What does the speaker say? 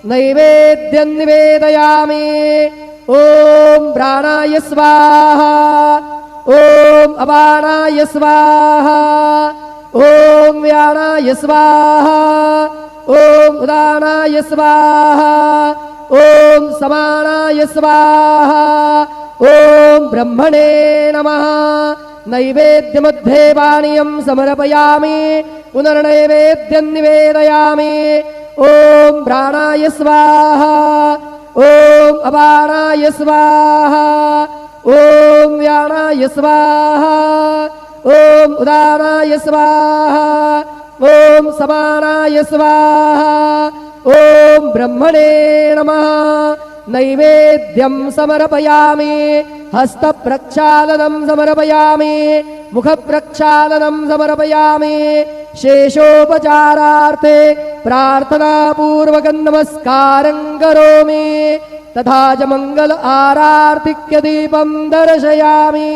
नैवेद्यं निवेदयामि। ॐ प्राणाय स्वाहा। ॐ अपानाय स्वाहा। ॐ व्यानाय स्वाहा। ॐ उदानाय स्वाहा। ॐ समानाय स्वाहा। ॐ ब्रह्मणे नमः। नैवेद्यमध्ये पानीयं समर्पयामि। पुनर्नैवेद्यं निवेदयामि। ॐ प्राणाय स्वाहा। ॐ अपानाय स्वाहा। ॐ व्यानाय स्वाहा। ॐ उदानाय स्वाहा। ॐ समानाय स्वाहा। ॐ ब्रह्मणे नमः। नैवेद्यं समर्पयामि। हस्तप्रक्षालनं समर्पयामि। मुखप्रक्षालनं समर्पयामि। शेषोपचारार्थे प्रार्थनापूर्वकं नमस्कारं करोमि। तथा च मंगल आरार्तिक्य दीपं दर्शयामि।